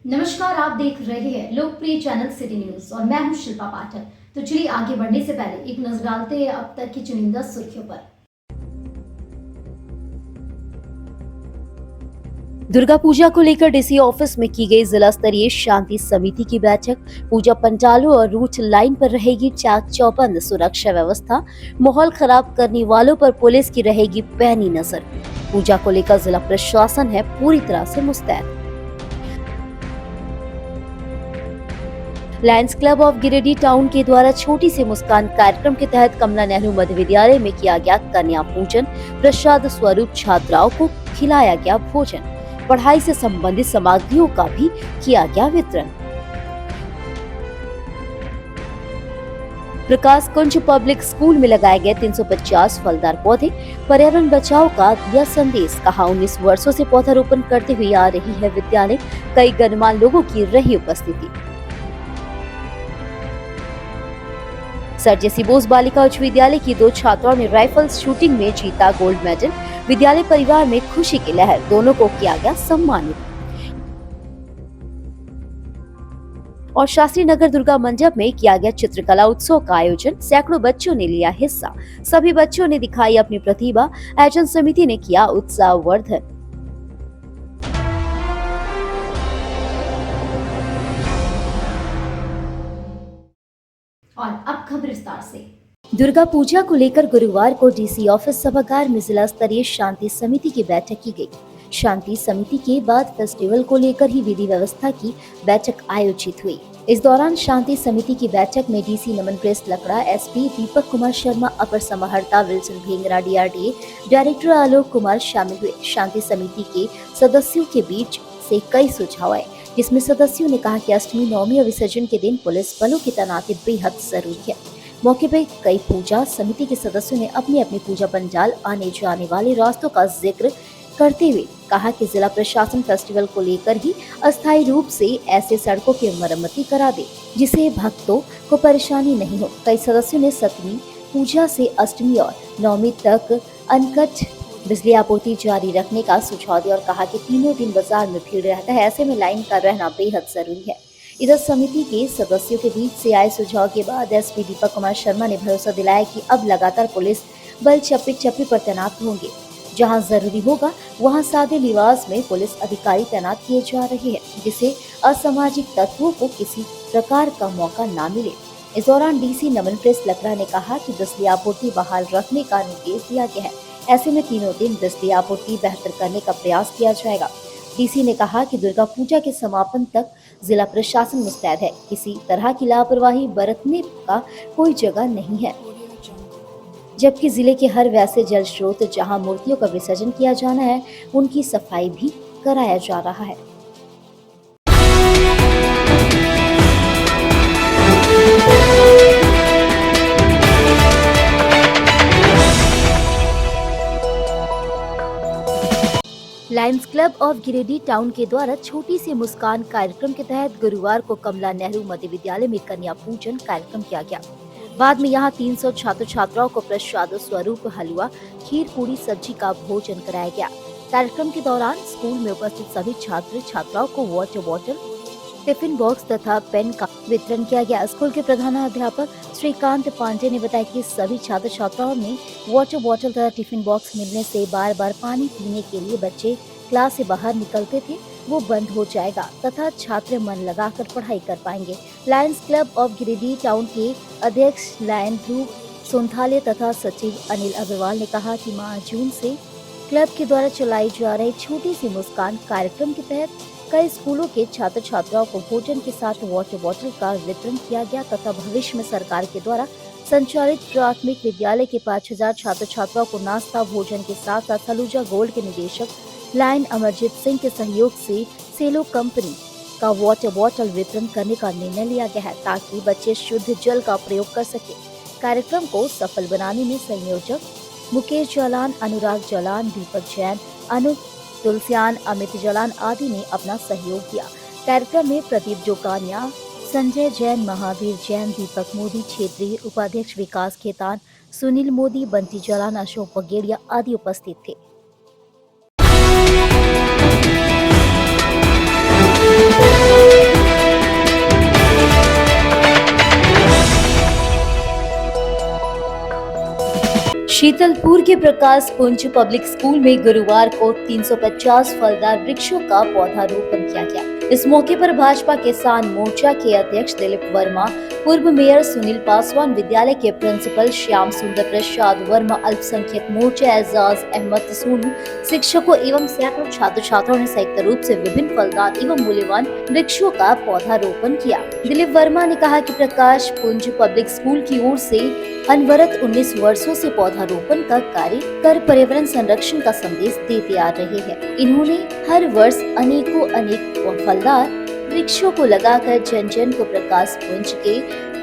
नमस्कार, आप देख रहे हैं लोकप्रिय चैनल सिटी न्यूज और मैं हूं शिल्पा पाठक। तो चलिए आगे बढ़ने से पहले एक नजर डालते हैं अब तक की चुनिंदा सुर्खियों पर। दुर्गा पूजा को लेकर डीसी ऑफिस में की गई जिला स्तरीय शांति समिति की बैठक। पूजा पंडालों और रूट लाइन पर रहेगी चाक चौबंद सुरक्षा व्यवस्था। माहौल खराब करने वालों पर पुलिस की रहेगी पैनी नजर। पूजा को लेकर जिला प्रशासन है पूरी तरह से मुस्तैद। Lions club of Giridih town के द्वारा छोटी सी मुस्कान कार्यक्रम के तहत कमला नेहरू मध्य विद्यालय में किया गया कन्या पूजन। प्रसाद स्वरूप छात्राओं को खिलाया गया भोजन। पढ़ाई से संबंधित सामग्रियों का भी किया गया वितरण। प्रकाश कुंज पब्लिक स्कूल में लगाए गए 350 फलदार पौधे। पर्यावरण बचाव का दिया संदेश, कहा 19 वर्षों से पौधारोपण करते हुए आ रही है विद्यालय। कई गणमान्य लोगों की रही उपस्थिति। सर जेसी बोस बालिका उच्च विद्यालय की 2 छात्राओं ने राइफल शूटिंग में जीता गोल्ड मेडल। विद्यालय परिवार में खुशी की लहर, दोनों को किया गया सम्मानित। और शास्त्री नगर दुर्गा मंडप में किया गया चित्रकला उत्सव का आयोजन। सैकड़ों बच्चों ने लिया हिस्सा। सभी बच्चों ने दिखाई अपनी प्रतिभा। आयोजन समिति ने किया उत्साहवर्धन। और अब खबर विस्तार से। दुर्गा पूजा को लेकर गुरुवार को डीसी ऑफिस सभागार में जिला स्तरीय शांति समिति की बैठक की गई। शांति समिति के बाद फेस्टिवल को लेकर ही विधि व्यवस्था की बैठक आयोजित हुई। इस दौरान शांति समिति की बैठक में डीसी नमन प्रेस लकड़ा, एसपी दीपक कुमार शर्मा, अपर समाहर्ता Wilson Bhengra, DRDA director Alok Kumar शामिल हुए। शांति समिति के सदस्यों के बीच से कई सुझाव आए, जिसमें सदस्यों ने कहा कि अष्टमी, नवमी और विसर्जन के दिन पुलिस बलों की तैनाती बेहद जरूरी है। मौके पर कई पूजा समिति के सदस्यों ने अपनी अपनी पूजा पंडाल आने जाने वाले रास्तों का जिक्र करते हुए कहा कि जिला प्रशासन फेस्टिवल को लेकर ही अस्थायी रूप से ऐसे सड़कों की मरम्मती करा दे जिससे भक्तों को परेशानी नहीं हो। कई सदस्यों ने सप्तमी पूजा से अष्टमी और नवमी तक अनकट बिजली आपूर्ति जारी रखने का सुझाव दिया और कहा कि तीनों दिन बाजार में भीड़ रहता है, ऐसे में लाइन का रहना बेहद जरूरी है। इधर समिति के सदस्यों के बीच से आए सुझाव के बाद एसपी दीपक कुमार शर्मा ने भरोसा दिलाया कि अब लगातार पुलिस बल चप्पी चप्पी पर तैनात होंगे। जहां जरूरी होगा वहां सादे लिबास में पुलिस अधिकारी तैनात किए जा रहे हैं, जिससे असामाजिक तत्वों को किसी प्रकार का मौका न मिले। इस दौरान डीसी नमन प्रेस लकड़ा ने कहा कि बिजली आपूर्ति बहाल रखने का निर्देश दिया गया है। ऐसे में तीनों दिन बिजली आपूर्ति बेहतर करने का प्रयास किया जाएगा। डीसी ने कहा कि दुर्गा पूजा के समापन तक जिला प्रशासन मुस्तैद है। किसी तरह की लापरवाही बरतने का कोई जगह नहीं है, जबकि जिले के हर वैसे जल स्रोत जहां मूर्तियों का विसर्जन किया जाना है उनकी सफाई भी कराया जा रहा है। Lions club of Giridih town के द्वारा छोटी सी मुस्कान कार्यक्रम के तहत गुरुवार को कमला नेहरू मध्य विद्यालय में कन्या पूजन कार्यक्रम किया गया। बाद में यहां 300 छात्र छात्राओं को प्रसाद स्वरूप हलवा, खीर, पूरी, सब्जी का भोजन कराया गया। कार्यक्रम के दौरान स्कूल में उपस्थित सभी छात्र छात्राओं को वाटर बॉटल, टिफिन बॉक्स तथा पेन का वितरण किया गया। स्कूल के प्रधानाध्यापक श्रीकांत पांडे ने बताया कि सभी छात्र छात्राओं में वाटर बॉटल तथा टिफिन बॉक्स मिलने से बार बार पानी पीने के लिए बच्चे क्लास से बाहर निकलते थे, वो बंद हो जाएगा तथा छात्र मन लगाकर पढ़ाई कर पाएंगे। Lions club of Giridih town के अध्यक्ष लायन ध्रुव सोनथाले तथा सचिव अनिल अग्रवाल ने कहा कि माह जून से क्लब के द्वारा चलाई जा रही छोटी सी मुस्कान कार्यक्रम के तहत कई स्कूलों के छात्र छात्राओं को भोजन के साथ वाटर बॉटल का वितरण किया गया तथा भविष्य में सरकार के द्वारा संचालित प्राथमिक विद्यालय के 5000 छात्र छात्राओं को नाश्ता भोजन के साथ साथ सलूजा गोल्ड के निदेशक लायन अमरजीत सिंह के सहयोग से सेलो कंपनी का वाटर बॉटल वितरण करने का निर्णय लिया गया है, ताकि बच्चे शुद्ध जल का प्रयोग कर सके। कार्यक्रम को सफल बनाने में संयोजक मुकेश जालान, अनुराग जालान, दीपक जैन, अनु तुलसियान, अमित जालान आदि ने अपना सहयोग दिया। कार्यक्रम में प्रदीप जोकानिया, संजय जैन, महावीर जैन, दीपक मोदी, क्षेत्रीय उपाध्यक्ष विकास खेतान, सुनील मोदी, बंटी जालान, अशोक बगेड़िया आदि उपस्थित थे। शीतलपुर के प्रकाश पुंज पब्लिक स्कूल में गुरुवार को 350 फलदार वृक्षों का पौधारोपण किया गया। इस मौके पर भाजपा किसान मोर्चा के अध्यक्ष दिलीप वर्मा, पूर्व मेयर सुनील पासवान, विद्यालय के प्रिंसिपल श्याम सुंदर प्रसाद वर्मा, अल्पसंख्यक मोर्चा एजाज अहमद सोनू, शिक्षकों एवं सैकड़ों छात्र छात्राओं ने संयुक्त रूप से विभिन्न फलदार एवं मूल्यवान वृक्षों का पौधारोपण किया। दिलीप वर्मा ने कहा कि प्रकाश पुंज पब्लिक स्कूल की ओर से अनवरत 19 वर्षों से पौधारोपण का कार्य कर पर्यावरण संरक्षण का संदेश देते आ रहे हैं। इन्होंने हर वर्ष अनेक फलदार वृक्षों को लगाकर जन जन को प्रकाश पुंज के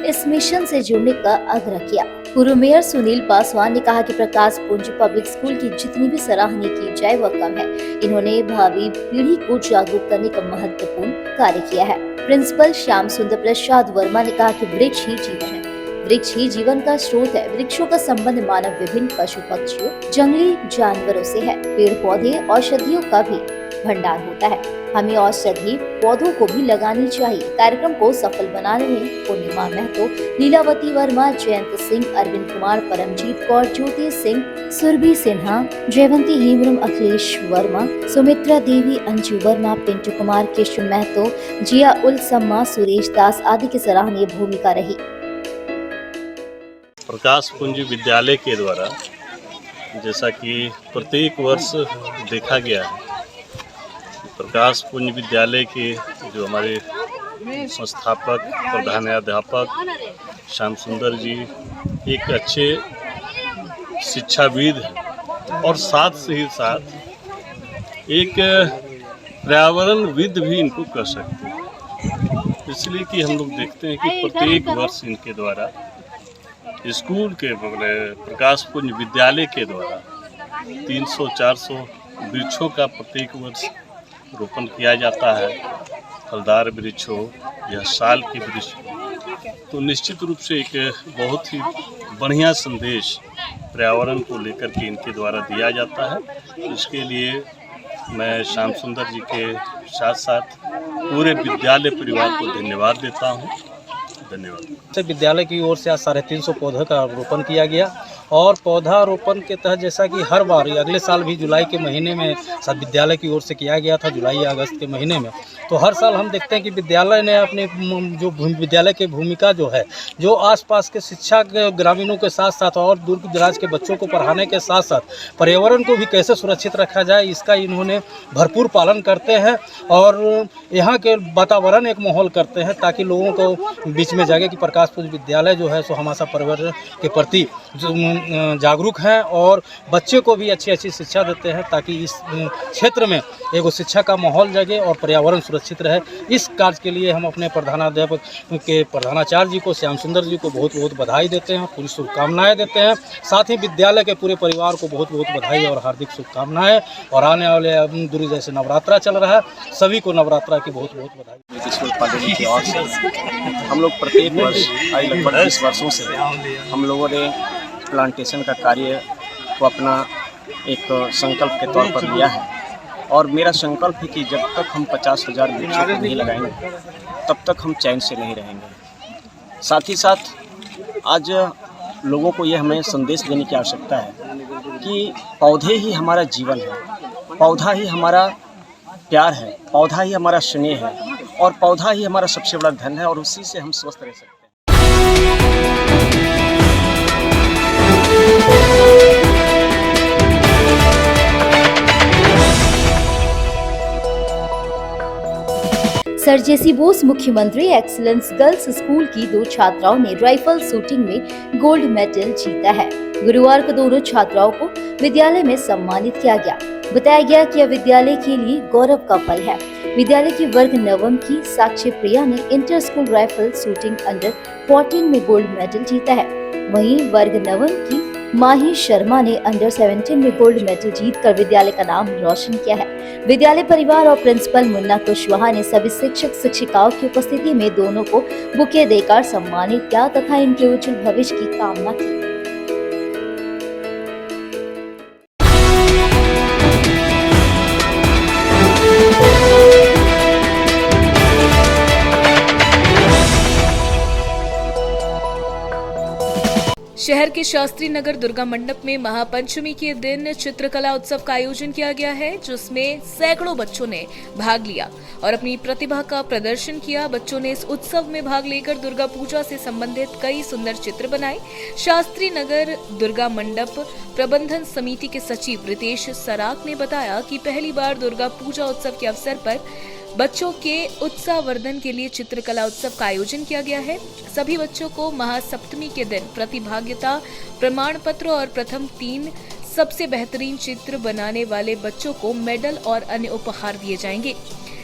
इस मिशन से जुड़ने का आग्रह किया। पूर्व मेयर सुनील पासवान ने कहा कि प्रकाश पुंज पब्लिक स्कूल की जितनी भी सराहनीय की जाए वह कम है। इन्होंने भावी पीढ़ी को जागरूक करने का महत्वपूर्ण कार्य किया है। प्रिंसिपल श्याम सुंदर प्रसाद वर्मा ने कहा कि वृक्ष ही जीवन है, वृक्ष ही जीवन का स्रोत है। वृक्षों का संबंध मानव विभिन्न पशु पक्षियों, जंगली जानवरों से है। पेड़ पौधे औषधियों का भी भंडार होता है। हमें औषधि पौधों को भी लगानी चाहिए। कार्यक्रम को सफल बनाने में पूर्णिमा महतो, लीलावती वर्मा, जयंत सिंह, अरविंद कुमार, परमजीत कौर, ज्योति सिंह, सुरभि सिन्हा, जयवंती हेमरम, अखिलेश वर्मा, सुमित्रा देवी, अंजू वर्मा, पिंटू कुमार, केशव महतो, जिया उल सम्मा, सुरेश दास आदि की सराहनीय भूमिका रही। प्रकाश पुंज विद्यालय के द्वारा जैसा कि प्रत्येक वर्ष देखा गया है, प्रकाश पुंज विद्यालय के जो हमारे संस्थापक प्रधानाध्यापक श्याम सुंदर जी एक अच्छे शिक्षाविद हैं और साथ से ही साथ एक पर्यावरणविद भी इनको कह सकते हैं। इसलिए कि हम लोग देखते हैं कि प्रत्येक वर्ष इनके द्वारा स्कूल के प्रकाश पुंज विद्यालय के द्वारा 300-400 वृक्षों का प्रत्येक वर्ष रोपण किया जाता है। फलदार वृक्ष हो या साल के वृक्ष हो, तो निश्चित रूप से एक बहुत ही बढ़िया संदेश पर्यावरण को लेकर के इनके द्वारा दिया जाता है। इसके लिए मैं श्याम सुंदर जी के साथ साथ पूरे विद्यालय परिवार को धन्यवाद देता हूँ। धन्यवाद। विद्यालय की ओर से आज 350 पौधों का रोपण किया गया और पौधारोपण के तहत जैसा कि हर बार अगले साल भी जुलाई के महीने में सब विद्यालय की ओर से किया गया था, जुलाई या अगस्त के महीने में। तो हर साल हम देखते हैं कि विद्यालय ने अपने जो विद्यालय की भूमिका जो है, जो आसपास के शिक्षा के ग्रामीणों के साथ साथ और दूर दराज के बच्चों को पढ़ाने के साथ साथ पर्यावरण को भी कैसे सुरक्षित रखा जाए, इसका इन्होंने भरपूर पालन करते हैं और यहाँ के वातावरण एक माहौल करते हैं ताकि लोगों को बीच में जागे कि प्रकाश पुंज विद्यालय जो है सो हमारा पर्यावरण के प्रति जागरूक हैं और बच्चे को भी अच्छी शिक्षा देते हैं ताकि इस क्षेत्र में एक शिक्षा का माहौल जगे और पर्यावरण सुरक्षित रहे। इस कार्य के लिए हम अपने प्रधानाध्यापक के प्रधानाचार्य जी को, श्याम सुंदर जी को बहुत बहुत बधाई देते हैं, पूरी शुभकामनाएं देते हैं। साथ ही विद्यालय के पूरे परिवार को बहुत बहुत बधाई और हार्दिक शुभकामनाएं। और आने वाले दूरी जैसे नवरात्रा चल रहा है, सभी को नवरात्रा की बहुत बहुत बधाई। हम लोग प्रत्येक वर्ष लगभग 20 वर्षों से हम लोगों ने प्लांटेशन का कार्य को अपना एक संकल्प के तौर पर लिया है और मेरा संकल्प है कि जब तक हम 50,000 वृक्षों को नहीं लगाएंगे तब तक हम चैन से नहीं रहेंगे। साथ ही साथ आज लोगों को ये हमें संदेश देने की आवश्यकता है कि पौधे ही हमारा जीवन है, पौधा ही हमारा प्यार है, पौधा ही हमारा स्नेह है और पौधा ही हमारा सबसे बड़ा धन है और उसी से हम स्वस्थ रह सकते हैं। सर जेसी बोस मुख्यमंत्री एक्सीलेंस गर्ल्स स्कूल की 2 छात्राओं ने राइफल शूटिंग में गोल्ड मेडल जीता है। गुरुवार को दोनों छात्राओं को विद्यालय में सम्मानित किया गया। बताया गया कि यह विद्यालय के लिए गौरव का पल है। विद्यालय की वर्ग 9वीं की साक्षी प्रिया ने inter school rifle shooting under 14 में गोल्ड मेडल जीता है। वहीं वर्ग 9वीं की माही शर्मा ने अंडर 17 में गोल्ड मेडल जीतकर विद्यालय का नाम रोशन किया है। विद्यालय परिवार और प्रिंसिपल मुन्ना कुशवाहा ने सभी शिक्षक शिक्षिकाओं की उपस्थिति में दोनों को बुके देकर सम्मानित किया तथा इनके उज्जवल भविष्य की कामना की। शहर के शास्त्री नगर दुर्गा मंडप में महापंचमी के दिन चित्रकला उत्सव का आयोजन किया गया है, जिसमें सैकड़ों बच्चों ने भाग लिया और अपनी प्रतिभा का प्रदर्शन किया। बच्चों ने इस उत्सव में भाग लेकर दुर्गा पूजा से संबंधित कई सुंदर चित्र बनाए। शास्त्री नगर दुर्गा मंडप प्रबंधन समिति के सचिव रितेश सराक ने बताया कि पहली बार दुर्गा पूजा उत्सव के अवसर पर बच्चों के उत्साहवर्धन के लिए चित्रकला उत्सव का आयोजन किया गया है। सभी बच्चों को महासप्तमी के दिन प्रतिभागिता प्रमाण पत्र और प्रथम 3 सबसे बेहतरीन चित्र बनाने वाले बच्चों को मेडल और अन्य उपहार दिए जाएंगे।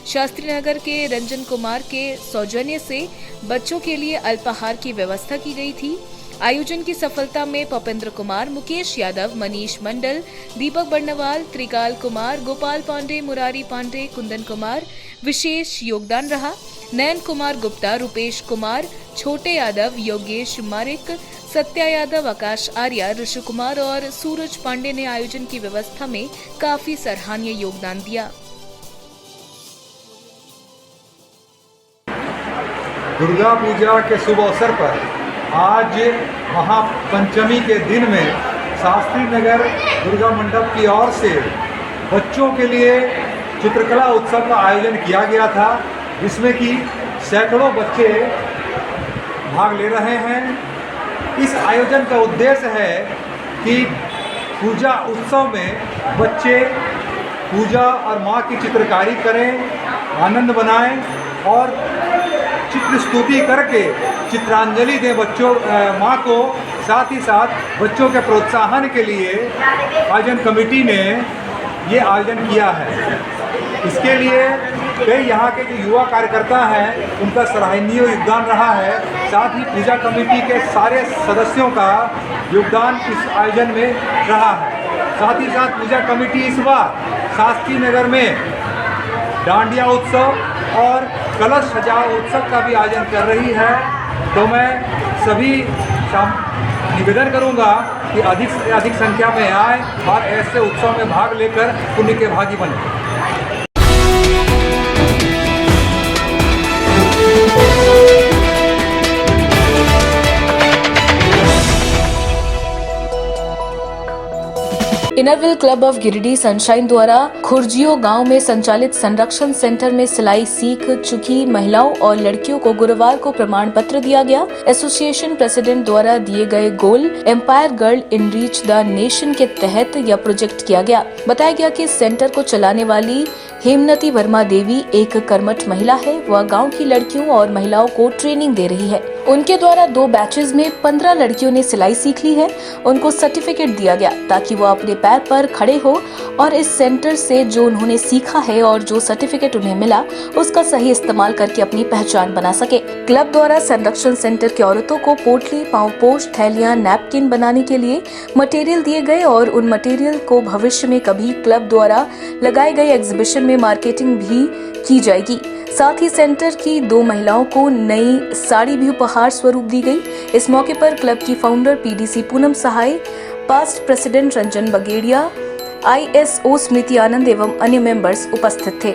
शास्त्री नगर के रंजन कुमार के सौजन्य से बच्चों के लिए अल्पाहार की व्यवस्था की गई थी। आयोजन की सफलता में पपेंद्र कुमार, मुकेश यादव, मनीष मंडल, दीपक बर्नवाल, त्रिकाल कुमार, गोपाल पांडे, मुरारी पांडे, कुंदन कुमार विशेष योगदान रहा। नयन कुमार गुप्ता, रुपेश कुमार, छोटे यादव, योगेश मारिक, सत्या यादव, आकाश आर्या, ऋषि कुमार और सूरज पांडे ने आयोजन की व्यवस्था में काफी सराहनीय योगदान दिया। दुर्गा पूजा के शुभ अवसर पर आज महापंचमी के दिन में शास्त्री नगर दुर्गा मंडप की ओर से बच्चों के लिए चित्रकला उत्सव का आयोजन किया गया था, जिसमें कि सैकड़ों बच्चे भाग ले रहे हैं। इस आयोजन का उद्देश्य है कि पूजा उत्सव में बच्चे पूजा और माँ की चित्रकारी करें, आनंद बनाएं और चित्र स्तुति करके चित्रांजलि दें बच्चों माँ को। साथ ही साथ बच्चों के प्रोत्साहन के लिए आयोजन कमेटी ने ये आयोजन किया है। इसके लिए कई यहाँ के जो युवा कार्यकर्ता हैं उनका सराहनीय योगदान रहा है। साथ ही पूजा कमेटी के सारे सदस्यों का योगदान इस आयोजन में रहा है। साथ ही साथ पूजा कमेटी इस बार शास्त्री नगर में डांडिया उत्सव और कलश सजाओ उत्सव का भी आयोजन कर रही है। तो मैं सभी निवेदन करूंगा कि अधिक से अधिक संख्या में आए और ऐसे उत्सव में भाग लेकर पुण्य के भागी बने। Inner Wheel club of Giridih sunshine द्वारा खुर्जियो गांव में संचालित संरक्षण सेंटर में सिलाई सीख चुकी महिलाओं और लड़कियों को गुरुवार को प्रमाण पत्र दिया गया। एसोसिएशन प्रेसिडेंट द्वारा दिए गए goal empower girl in reach the nation के तहत यह प्रोजेक्ट किया गया। बताया गया कि इस सेंटर को चलाने वाली हेमनती वर्मा देवी एक कर्मठ महिला है। वह गांव की लड़कियों और महिलाओं को ट्रेनिंग दे रही है। उनके द्वारा 2 बैचेज में 15 लड़कियों ने सिलाई सीख ली है। उनको सर्टिफिकेट दिया गया ताकि वो अपने पैर पर खड़े हो और इस सेंटर से जो उन्होंने सीखा है और जो सर्टिफिकेट उन्हें मिला उसका सही इस्तेमाल करके अपनी पहचान बना सके। क्लब द्वारा संरक्षण सेंटर की औरतों को पोटली, पांवपोश, थैलियां, नैपकिन बनाने के लिए मटेरियल दिए गए और उन मटेरियल को भविष्य में कभी क्लब द्वारा लगाए गए एग्जीबिशन में मार्केटिंग भी की जाएगी। साथ ही सेंटर की 2 महिलाओं को नई साड़ी भी उपहार स्वरूप दी गई। इस मौके पर क्लब की founder PDC Poonam Sahay, past president Ranjan Bagedia, ISO Smriti Anand एवं अन्य मेंबर्स उपस्थित थे।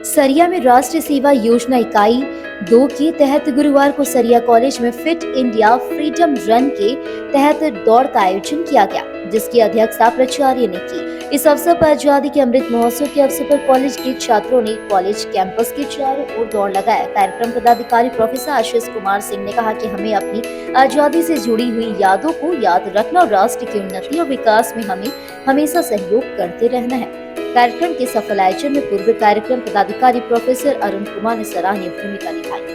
सरिया में राष्ट्रीय सेवा योजना इकाई 2 के तहत गुरुवार को सरिया कॉलेज में फिट इंडिया फ्रीडम रन के तहत दौड़ का आयोजन किया गया, जिसकी अध्यक्षता प्राचार्य ने की। इस अवसर पर आजादी के अमृत महोत्सव के अवसर पर कॉलेज के छात्रों ने कॉलेज कैंपस के चारों ओर दौड़ लगाया। कार्यक्रम पदाधिकारी प्रोफेसर आशीष कुमार सिंह ने कहा कि हमें अपनी आजादी से जुड़ी हुई यादों को याद रखना और राष्ट्र की उन्नति और विकास में हमें हमेशा सहयोग करते रहना है। कार्यक्रम के सफल आयोजन में पूर्व कार्यक्रम पदाधिकारी प्रोफेसर अरुण कुमार ने सराहनीय भूमिका निभाई।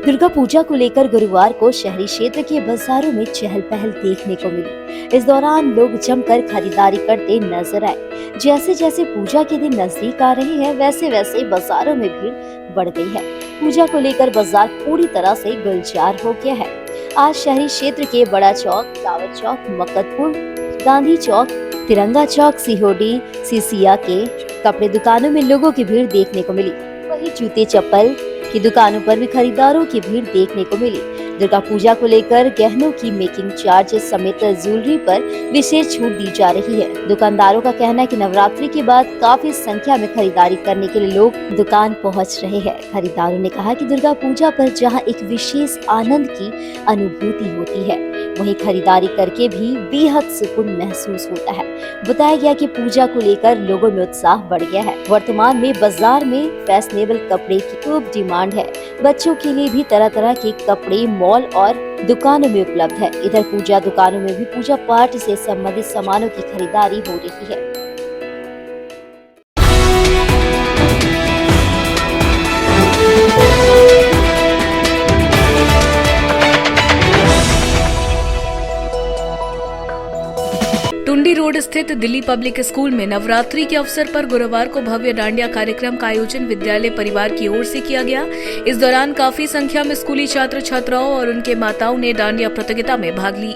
दुर्गा पूजा को लेकर गुरुवार को शहरी क्षेत्र के बाजारों में चहल पहल देखने को मिली। इस दौरान लोग जमकर खरीदारी करते नजर आए। जैसे जैसे पूजा के दिन नजदीक आ रहे हैं, वैसे वैसे बाजारों में भीड़ बढ़ गई है। पूजा को लेकर बाजार पूरी तरह से गुलजार हो गया है। आज शहरी क्षेत्र के बड़ा चौक, टावर चौक, मक्कतपुर, गांधी चौक, तिरंगा चौक, सीहोडी, सीसिया के कपड़े दुकानों में लोगों की भीड़ देखने को मिली। वहीं जूते चप्पल की दुकानों पर भी खरीदारों की भीड़ देखने को मिली। दुर्गा पूजा को लेकर गहनों की मेकिंग चार्ज समेत ज्वेलरी पर विशेष छूट दी जा रही है। दुकानदारों का कहना है कि नवरात्रि के बाद काफी संख्या में खरीदारी करने के लिए लोग दुकान पहुंच रहे हैं। खरीदारों ने कहा कि दुर्गा पूजा पर जहां एक विशेष आनंद की अनुभूति होती है, वहीं खरीदारी करके भी बेहद सुकून महसूस होता है। बताया गया कि पूजा को लेकर लोगों में उत्साह बढ़ गया है। वर्तमान में बाजार में फैशनेबल कपड़े की खूब डिमांड है। बच्चों के लिए भी तरह तरह के कपड़े मॉल और दुकानों में उपलब्ध है। इधर पूजा दुकानों में भी पूजा पाठ से संबंधित सामानों की खरीदारी हो रही है। टुंडी रोड स्थित दिल्ली पब्लिक स्कूल में नवरात्रि के अवसर पर गुरुवार को भव्य डांडिया कार्यक्रम का आयोजन विद्यालय परिवार की ओर से किया गया। इस दौरान काफी संख्या में स्कूली छात्र छात्राओं और उनके माताओं ने डांडिया प्रतियोगिता में भाग ली।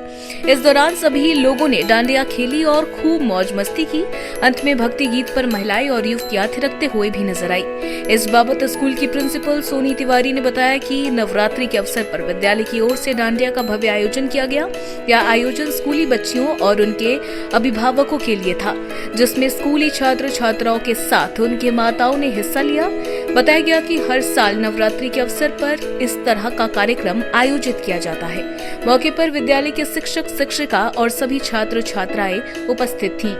इस दौरान सभी लोगों ने डांडिया खेली और खूब मौज मस्ती की। अंत में भक्ति गीत पर महिलाएं और युवतियां थिरकते हुए भी नजर आई। इस बाबत स्कूल की प्रिंसिपल सोनी तिवारी ने बताया कि नवरात्रि के अवसर पर विद्यालय की ओर से डांडिया का भव्य आयोजन किया गया। यह आयोजन स्कूली बच्चियों और उनके अभिभावकों के लिए था, जिसमें स्कूली छात्र छात्राओं के साथ उनके माताओं ने हिस्सा लिया। बताया गया कि हर साल नवरात्रि के अवसर पर इस तरह का कार्यक्रम आयोजित किया जाता है। मौके पर विद्यालय के शिक्षक शिक्षिका और सभी छात्र छात्राएं उपस्थित थीं।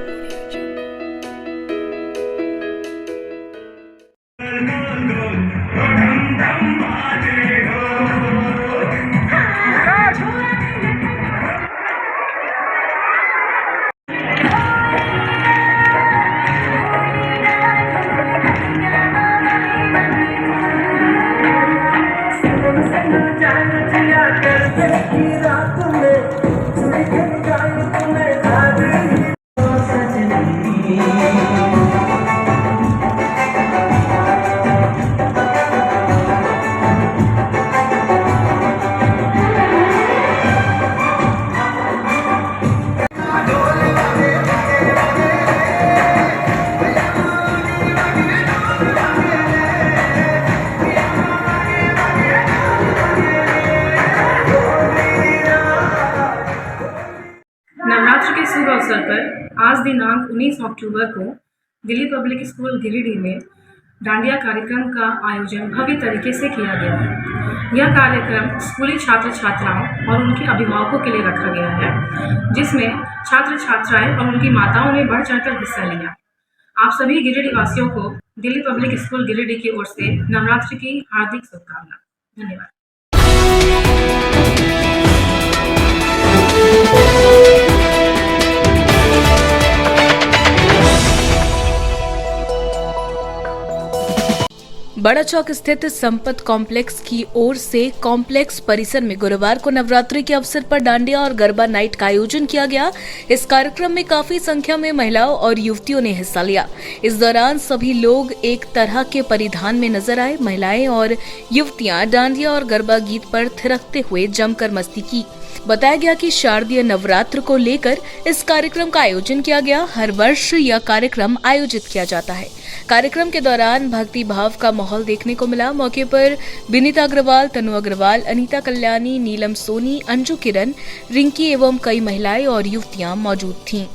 नवरात्र के शुभ अवसर पर आज दिनांक 19 अक्टूबर को दिल्ली पब्लिक स्कूल गिरिडीह में डांडिया कार्यक्रम का आयोजन भव्य तरीके से किया गया है। यह कार्यक्रम स्कूली छात्र छात्राओं और उनके अभिभावकों के लिए रखा गया है, जिसमें छात्र छात्राएं और उनकी माताओं ने बढ़ चढ़कर हिस्सा लिया। आप सभी गिरिडीह वासियों को दिल्ली पब्लिक स्कूल गिरिडीह की ओर से नवरात्रि की हार्दिक शुभकामनाएं। धन्यवाद। बड़ा चौक स्थित संपत कॉम्प्लेक्स की ओर से कॉम्प्लेक्स परिसर में गुरुवार को नवरात्रि के अवसर पर डांडिया और गरबा नाइट का आयोजन किया गया। इस कार्यक्रम में काफी संख्या में महिलाओं और युवतियों ने हिस्सा लिया। इस दौरान सभी लोग एक तरह के परिधान में नजर आए। महिलाएं और युवतियां डांडिया और गरबा गीत पर थिरकते हुए जमकर मस्ती की। बताया गया कि शारदीय नवरात्र को लेकर इस कार्यक्रम का आयोजन किया गया। हर वर्ष यह कार्यक्रम आयोजित किया जाता है। कार्यक्रम के दौरान भक्ति भाव का माहौल देखने को मिला। मौके पर विनीता अग्रवाल, तनु अग्रवाल, अनीता कल्याणी, नीलम सोनी, अंजू किरण, रिंकी एवं कई महिलाएं और युवतियां मौजूद थीं।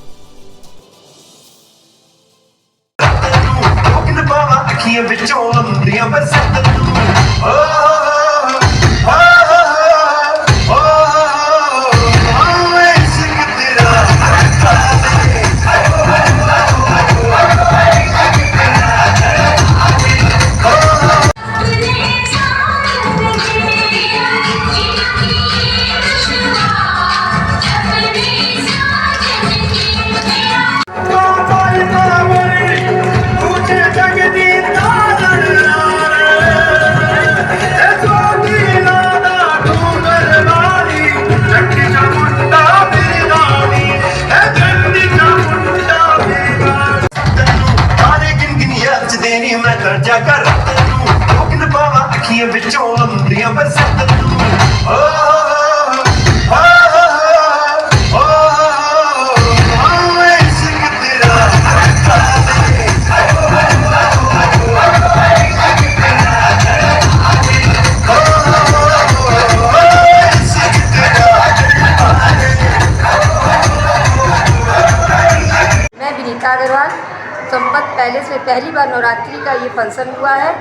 पैलेस में पहली बार नवरात्रि का ये फंक्शन हुआ है।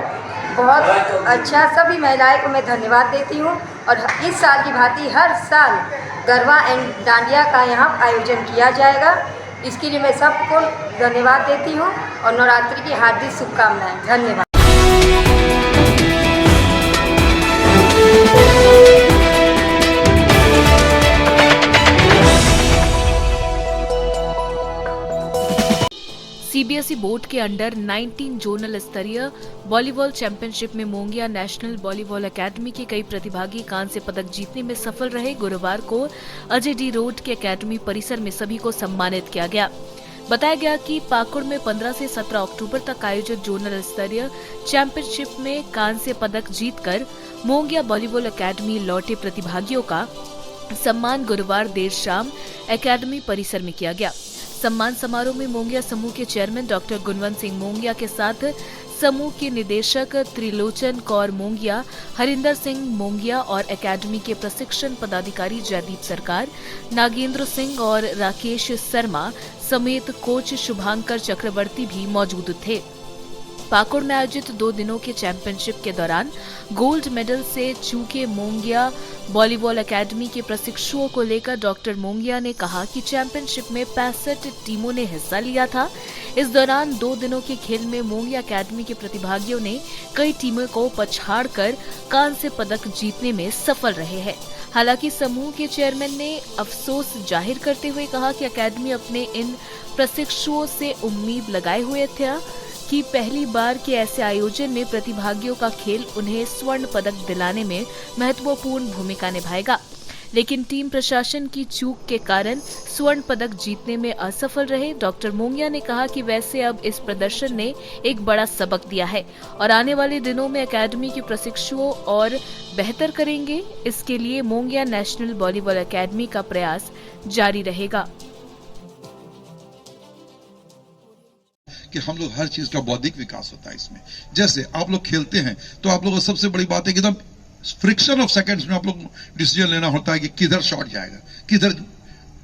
बहुत अच्छा, सभी महिलाएं को मैं धन्यवाद देती हूँ। और इस साल की भांति हर साल गरबा एंड डांडिया का यहाँ आयोजन किया जाएगा। इसके लिए मैं सबको धन्यवाद देती हूँ और नवरात्रि की हार्दिक शुभकामनाएं। धन्यवाद। सीबीएसई बोर्ड के अंडर 19 जोनल स्तरीय वॉलीबॉल चैंपियनशिप में मोंगिया नेशनल वॉलीबॉल एकेडमी के कई प्रतिभागी कांस्य पदक जीतने में सफल रहे। गुरुवार को अजय डी रोड के एकेडमी परिसर में सभी को सम्मानित किया गया। बताया गया कि पाकुड़ में 15 से 17 अक्टूबर तक आयोजित जोनल स्तरीय चैंपियनशिप में कांस्य पदक जीतकर मोंगिया वॉलीबॉल एकेडमी लौटे प्रतिभागियों का सम्मान गुरुवार देर शाम एकेडमी परिसर में किया गया। सम्मान समारोह में मोंगिया समूह के चेयरमैन डॉक्टर गुणवंत सिंह मोंगिया के साथ समूह के निदेशक त्रिलोचन कौर मोंगिया, हरिंदर सिंह मोंगिया और एकेडमी के प्रशिक्षण पदाधिकारी जयदीप सरकार, नागेंद्र सिंह और राकेश शर्मा समेत कोच शुभांकर चक्रवर्ती भी मौजूद थे। पाकुड़ में आयोजित 2 दिनों के चैंपियनशिप के दौरान गोल्ड मेडल से चूके मोंगिया वॉलीबॉल एकेडमी के प्रशिक्षुओं को लेकर डॉक्टर मोंगिया ने कहा कि चैंपियनशिप में 65 टीमों ने हिस्सा लिया था। इस दौरान 2 दिनों के खेल में मोंगिया एकेडमी के प्रतिभागियों ने कई टीमों को पछाड़कर कांस्य पदक जीतने में सफल रहे हैं। हालांकि समूह के चेयरमैन ने अफसोस जाहिर करते हुए कहा कि एकेडमी अपने इन प्रशिक्षुओं से उम्मीद लगाए हुए था कि पहली बार के ऐसे आयोजन में प्रतिभागियों का खेल उन्हें स्वर्ण पदक दिलाने में महत्वपूर्ण भूमिका निभाएगा, लेकिन टीम प्रशासन की चूक के कारण स्वर्ण पदक जीतने में असफल रहे। डॉक्टर मोंगिया ने कहा कि वैसे अब इस प्रदर्शन ने एक बड़ा सबक दिया है और आने वाले दिनों में एकेडमी के प्रशिक्षुओं और बेहतर करेंगे। इसके लिए मोंगिया नेशनल वॉलीबॉल एकेडमी का प्रयास जारी रहेगा। कि हम लोग हर चीज का बौद्धिक विकास होता है इसमें। जैसे आप लोग खेलते हैं तो आप लोगों को सबसे बड़ी बात है कि एकदम फ्रिक्शन ऑफ सेकंड्स में आप लोग डिसीजन लेना होता है कि किधर शॉट जाएगा, किधर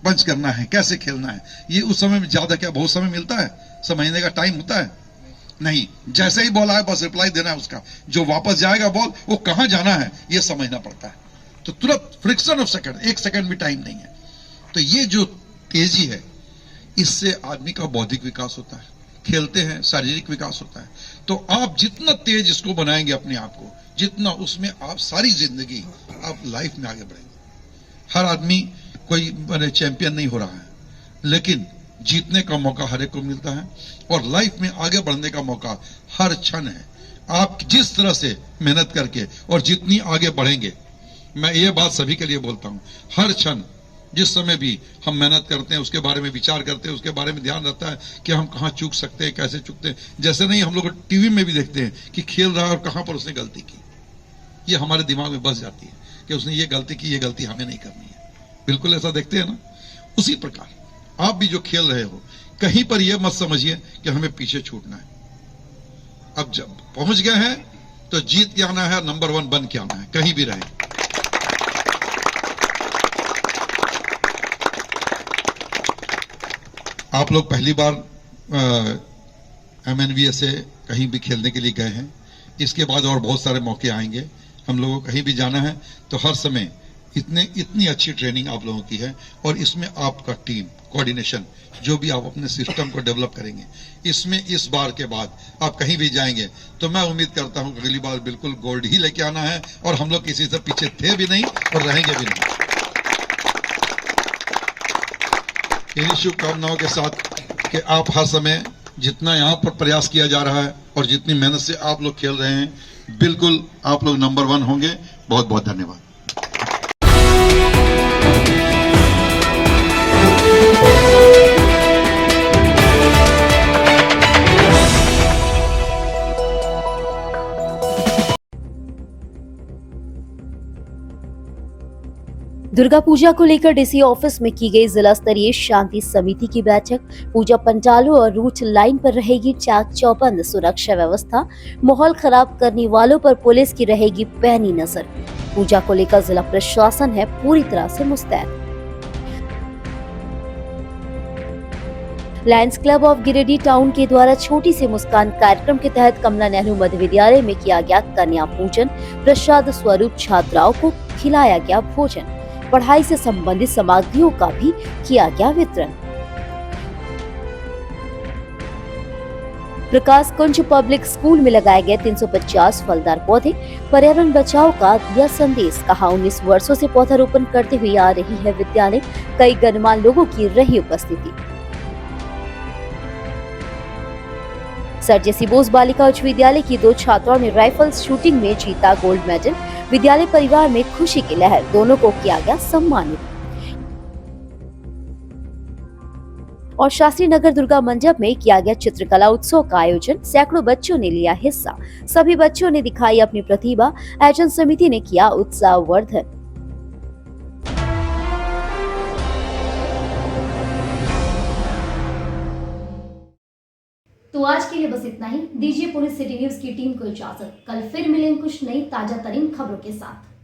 पंच करना है, कैसे खेलना है। ये उस समय में ज्यादा क्या बहुत समय मिलता है, समझने का टाइम होता है नहीं। जैसे ही बॉल आए बस रिप्लाई देना है उसका, जो वापस जाएगा बॉल वो कहां जाना है ये समझना पड़ता है। तो तुरंत फ्रिक्शन ऑफ सेकंड, 1 सेकंड भी टाइम नहीं है। तो ये जो तेजी है इससे आदमी का बौद्धिक विकास होता है, खेलते हैं शारीरिक विकास होता है। तो आप जितना तेज इसको बनाएंगे अपने आप को, जितना उसमें आप सारी जिंदगी आप लाइफ में आगे बढ़ेंगे। हर आदमी कोई चैंपियन नहीं हो रहा है, लेकिन जीतने का मौका हर एक को मिलता है और लाइफ में आगे बढ़ने का मौका हर क्षण है। आप जिस तरह से मेहनत करके और जितनी आगे बढ़ेंगे, मैं ये बात सभी के लिए बोलता हूं, हर क्षण जिस समय भी हम मेहनत करते हैं उसके बारे में विचार करते हैं, उसके बारे में ध्यान रहता है कि हम कहाँ चूक सकते हैं, कैसे चूकते हैं। जैसे नहीं हम लोग टीवी में भी देखते हैं कि खेल रहा है और कहां पर उसने गलती की, ये हमारे दिमाग में बस जाती है कि उसने ये गलती की, ये गलती हमें नहीं करनी है। बिल्कुल ऐसा देखते हैं ना। उसी प्रकार आप भी जो खेल रहे हो, कहीं पर यह मत समझिए कि हमें पीछे छूटना है। अब जब पहुंच गए हैं तो जीत के आना है, नंबर 1 बन के आना है, कहीं भी रहे। आप लोग पहली बार MNVS से कहीं भी खेलने के लिए गए हैं, इसके बाद और बहुत सारे मौके आएंगे। हम लोगों को कहीं भी जाना है तो हर समय इतनी अच्छी ट्रेनिंग आप लोगों की है और इसमें आपका टीम कोऑर्डिनेशन जो भी आप अपने सिस्टम को डेवलप करेंगे, इसमें इस बार के बाद आप कहीं भी जाएंगे तो मैं उम्मीद करता हूं अगली बार बिल्कुल गोल्ड ही लेके आना है और हम लोग किसी से पीछे थे भी नहीं और रहेंगे भी नहीं। इन्हीं शुभकामनाओं के साथ कि आप हर समय जितना यहाँ पर प्रयास किया जा रहा है और जितनी मेहनत से आप लोग खेल रहे हैं, बिल्कुल आप लोग नंबर 1 होंगे। बहुत बहुत धन्यवाद। दुर्गा पूजा को लेकर डीसी ऑफिस में की गई जिला स्तरीय शांति समिति की बैठक। पूजा पंडालों और रूट लाइन पर रहेगी चाक चौबंद सुरक्षा व्यवस्था। माहौल खराब करने वालों पर पुलिस की रहेगी पैनी नजर। पूजा को लेकर जिला प्रशासन है पूरी तरह से मुस्तैद। Lions club of Giridih town के द्वारा छोटी सी मुस्कान कार्यक्रम के तहत कमला नेहरू मध्य विद्यालय में किया गया कन्या पूजन। प्रसाद स्वरूप छात्राओं को खिलाया गया भोजन। पढ़ाई से संबंधित सामग्रियों का भी किया गया वितरण। प्रकाश कुंज पब्लिक स्कूल में लगाए गए 350 फलदार पौधे। पर्यावरण बचाव का दिया संदेश। कहा 19 वर्षों से पौधारोपण करते हुए आ रही है विद्यालय। कई गणमान्य लोगों की रही उपस्थिति। सर जेसी बोस बालिका उच्च विद्यालय की 2 छात्राओं ने राइफल शूटिंग में जीता गोल्ड मेडल। विद्यालय परिवार में खुशी की लहर। दोनों को किया गया सम्मानित। और शास्त्री नगर दुर्गा मंडप में किया गया चित्रकला उत्सव का आयोजन। सैकड़ों बच्चों ने लिया हिस्सा। सभी बच्चों ने दिखाई अपनी प्रतिभा। आयोजन समिति ने किया उत्साहवर्धन। तो आज के लिए बस इतना ही। दीजिए पूरी सिटी न्यूज की टीम को इजाजत। कल फिर मिलेंगे कुछ नई ताजा तरीन खबरों के साथ।